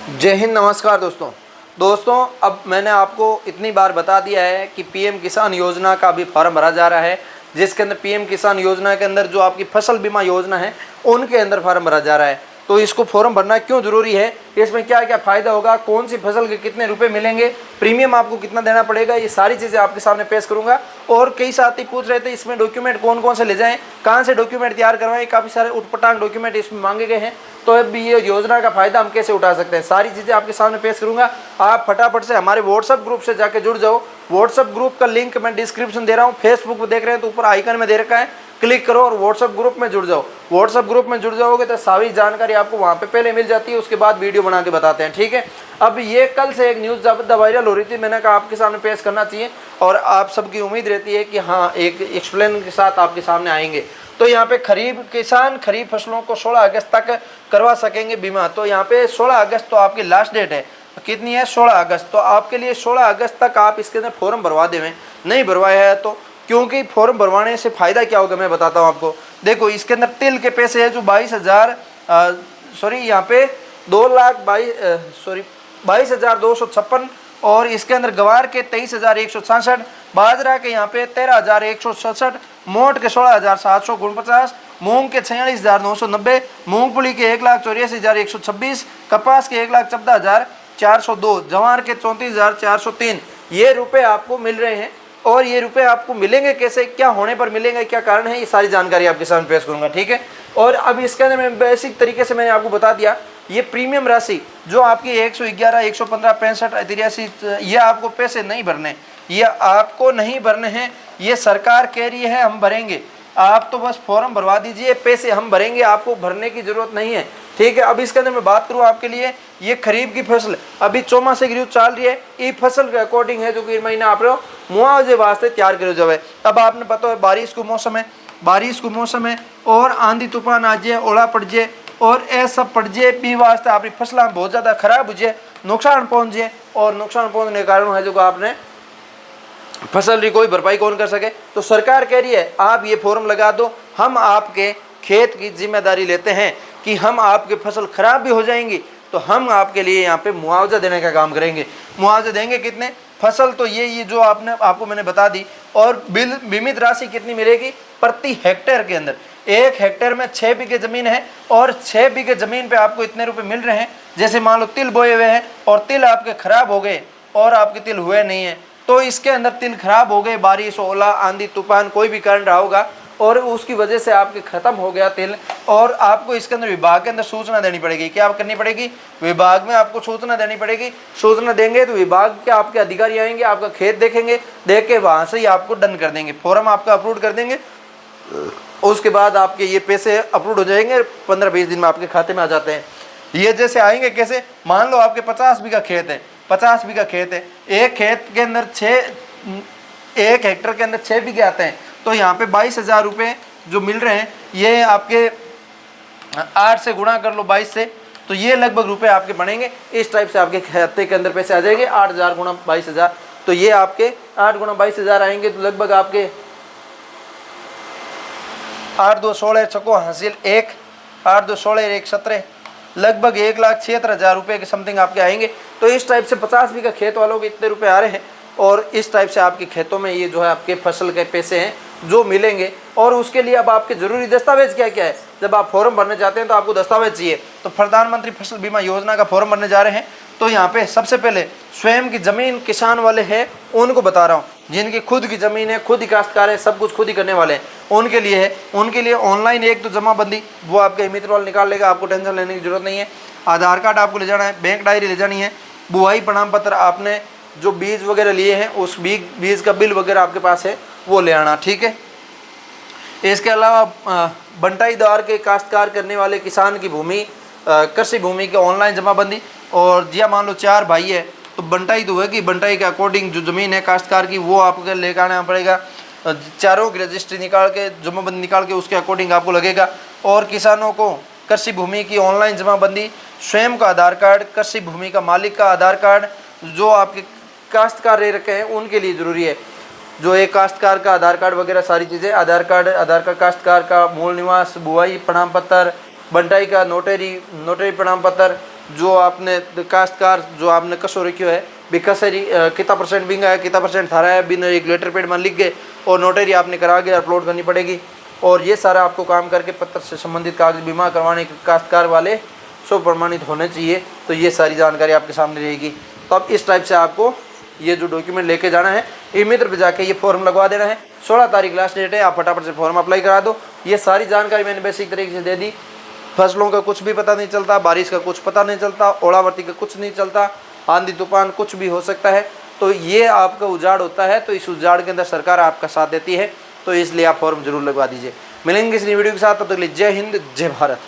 जय हिंद, नमस्कार दोस्तों। अब मैंने आपको इतनी बार बता दिया है कि पीएम किसान योजना का भी फॉर्म भरा जा रहा है, जिसके अंदर पीएम किसान योजना के अंदर जो आपकी फसल बीमा योजना है उनके अंदर फॉर्म भरा जा रहा है। तो इसको फॉर्म भरना क्यों ज़रूरी है, इसमें क्या क्या फ़ायदा होगा, कौन सी फसल के कितने रुपए मिलेंगे, प्रीमियम आपको कितना देना पड़ेगा, ये सारी चीज़ें आपके सामने पेश करूंगा। और कई साथी पूछ रहे थे इसमें डॉक्यूमेंट कौन कौन से ले जाएं, कहाँ से डॉक्यूमेंट तैयार करवाएं, काफ़ी सारे उटपटांग डॉक्यूमेंट इसमें मांगे गए हैं। तो अब ये योजना का फायदा हम कैसे उठा सकते हैं, सारी चीज़ें आपके सामने पेश करूंगा। आप फटाफट से हमारे व्हाट्सएप ग्रुप से जाके जुड़ जाओ। व्हाट्सएप ग्रुप का लिंक मैं डिस्क्रिप्शन दे रहा हूँ। फेसबुक पर देख रहे हैं तो ऊपर आइकन में दे रखा है, क्लिक करो और व्हाट्सएप ग्रुप में जुड़ जाओ। व्हाट्सएप ग्रुप में जुड़ जाओगे तो सारी जानकारी आपको वहाँ पे पहले मिल जाती है, उसके बाद वीडियो बना के बताते हैं, ठीक है। अब ये कल से एक न्यूज़ ज़्यादा वायरल हो रही थी, मैंने कहा आपके सामने पेश करना चाहिए और आप सबकी उम्मीद रहती है कि हाँ एक एक्सप्लेन के साथ आपके सामने आएंगे। तो यहाँ पे किसान खरीफ फसलों को 16 अगस्त तक करवा सकेंगे बीमा। तो यहाँ पे 16 अगस्त तो आपकी लास्ट डेट है, कितनी है, 16 अगस्त। तो आपके लिए 16 अगस्त तक आप इसके अंदर फॉर्म भरवा देवें, नहीं भरवाया है तो, क्योंकि फॉर्म भरवाने से फ़ायदा क्या होगा मैं बताता हूँ आपको। देखो इसके अंदर तिल के पैसे है जो 22,256 और इसके अंदर गवार के 23,166, बाजरा के यहाँ पे 13,167, मोट के 16,749, मूंग के 46,990, मूंगफली के 1,84,126, कपास के 1,14,402, जवार के 34,403 ये रुपए आपको मिल रहे हैं। और ये रुपए आपको मिलेंगे कैसे, क्या होने पर मिलेंगे, क्या कारण है, ये सारी जानकारी आपके सामने पेश करूंगा, ठीक है। और अब इसके अंदर मैं बेसिक तरीके से मैंने आपको बता दिया, ये प्रीमियम राशि जो आपकी 111, 115, 65, 83 ये आपको पैसे नहीं भरने, ये आपको नहीं भरने हैं, ये सरकार कह रही है हम भरेंगे। आप तो बस फॉर्म भरवा दीजिए, पैसे हम भरेंगे, आपको भरने की जरूरत नहीं है, ठीक है। अब इसके अंदर मैं बात करूँ आपके लिए, ये खरीफ की फसल अभी चौमासे की ऋतु चल रही है, ये फसल के अकॉर्डिंग है जो कि महीना आप मुआवजे वास्ते तैयार करो जाए। अब आपने पता है बारिश को मौसम है और आंधी तूफान आ जाए, ओला पड़ जाए और ऐसा पड़ जाए पी वास्ते आपकी फसल बहुत ज़्यादा खराब हो जाए, नुकसान पहुँच जाए, और नुकसान पहुँचने के कारण है जो आपने फसल की कोई भरपाई कौन कर सके। तो सरकार कह रही है आप ये फॉर्म लगा दो, हम आपके खेत की जिम्मेदारी लेते हैं कि हम आपके फसल खराब भी हो जाएंगी तो हम आपके लिए यहाँ पे मुआवजा देने का काम करेंगे। मुआवजा देंगे कितने, फसल तो ये जो आपको मैंने बता दी। और बीमित राशि कितनी मिलेगी प्रति हेक्टेयर के अंदर, 1 हेक्टेयर में 6 बीघे जमीन है और 6 बीघे जमीन पे आपको इतने रुपए मिल रहे हैं। जैसे मान लो तिल बोए हुए हैं और तिल आपके खराब हो गए और आपके तिल हुए नहीं है, तो इसके अंदर तिल खराब हो गए, बारिश, ओला, आंधी तूफान कोई भी कारण रहा होगा और उसकी वजह से आपके खत्म हो गया तिल, और आपको इसके अंदर विभाग के अंदर सूचना देनी पड़ेगी। क्या करनी पड़ेगी, विभाग में आपको सूचना देनी पड़ेगी। सूचना देंगे तो विभाग के आपके अधिकारी आएंगे, आपका खेत देखेंगे, देख के वहां से ही आपको डन कर देंगे, फॉर्म आपका अप्रूव कर देंगे। उसके बाद आपके ये पैसे अप्रूव हो जाएंगे, 15-20 दिन में आपके खाते में आ जाते हैं। ये जैसे आएंगे कैसे, मान लो आपके 50 बीघा खेत है, 50 बीघा खेत है, एक हेक्टर के अंदर 6 बीघे आते हैं, तो यहाँ पे 22,000 रुपये जो मिल रहे हैं, ये आपके 8 से गुणा कर लो 22 से, तो ये लगभग रुपए आपके बनेंगे। इस टाइप से आपके खाते के अंदर पैसे आ जाएंगे, 8,000 गुणा 22,000, तो ये आपके 8 गुणा 22,000 आएंगे, तो लगभग आपके 8 2 16 छको हासिल 1, 8 2 16 1 17, लगभग 1,76,000 रुपये के समथिंग आपके आएंगे। तो इस टाइप से 50 बीघा खेत वालों के इतने रुपए आ रहे हैं, और इस टाइप से आपके खेतों में ये जो है आपके फसल के पैसे हैं जो मिलेंगे। और उसके लिए अब आपके ज़रूरी दस्तावेज क्या क्या है, जब आप फॉर्म भरने जाते हैं तो आपको दस्तावेज चाहिए। तो प्रधानमंत्री फसल बीमा योजना का फॉर्म भरने जा रहे हैं, तो यहाँ पे सबसे पहले स्वयं की ज़मीन किसान वाले हैं उनको बता रहा हूँ, जिनकी खुद की ज़मीन है, खुद ही काश्तकार है, सब कुछ खुद ही करने वाले हैं, उनके लिए है। उनके लिए ऑनलाइन एक तो जमाबंदी वो आपके मित्र वाले निकाल लेगा, आपको टेंशन लेने की जरूरत नहीं है। आधार कार्ड आपको ले जाना है, बैंक डायरी ले जानी है, बुआई प्रमाण पत्र, आपने जो बीज वगैरह लिए हैं उस बीज का बिल वगैरह आपके पास है वो ले आना, ठीक है। इसके अलावा बंटाई द्वार के काश्तकार करने वाले किसान की भूमि, कृषि भूमि की ऑनलाइन जमाबंदी। और जिया मान लो 4 भाई है तो बंटाई तो है कि बंटाई के अकॉर्डिंग जो ज़मीन है काश्तकार की वो आपको लेकर आना पड़ेगा, चारों की रजिस्ट्री निकाल के, जमाबंदी निकाल के उसके अकॉर्डिंग आपको लगेगा। और किसानों को कृषि भूमि की ऑनलाइन जमाबंदी, स्वयं का आधार कार्ड, कृषि भूमि का मालिक का आधार कार्ड, जो आपके काश्तकार रह रखे हैं उनके लिए ज़रूरी है, जो एक काश्तकार का आधार कार्ड वगैरह सारी चीज़ें, आधार कार्ड काश्तकार का मूल निवास, बुआई प्रमाण पत्र, बंटाई का नोटरी प्रमाण पत्र, जो आपने काश्तकार जो आपने कसो रखियो है बिकसरी कितना परसेंट बिंगा है, कितना परसेंट थारा है, बिन एक लेटर पेड में लिख गए और नोटरी आपने करा के अपलोड करनी पड़ेगी। और ये सारा आपको काम करके पत्र से संबंधित कागज बीमा करवाने के काश्तकार वाले सो प्रमाणित होने चाहिए। तो ये सारी जानकारी आपके सामने रहेगी। तो अब इस टाइप से आपको ये जो डॉक्यूमेंट लेके जाना है, ई मित्र पे जाके ये फॉर्म लगवा देना है। 16 तारीख लास्ट डेट है, आप फटाफट से फॉर्म अप्लाई करा दो। ये सारी जानकारी मैंने बेसिक तरीके से दे दी। फसलों का कुछ भी पता नहीं चलता, बारिश का कुछ पता नहीं चलता, ओलावृष्टि का कुछ नहीं चलता, आंधी तूफान कुछ भी हो सकता है। तो ये आपका उजाड़ होता है, तो इस उजाड़ के अंदर सरकार आपका साथ देती है। तो इसलिए आप फॉर्म जरूर लगवा दीजिए। मिलेंगे इस वीडियो के साथ, तब तक के लिए जय हिंद, जय भारत।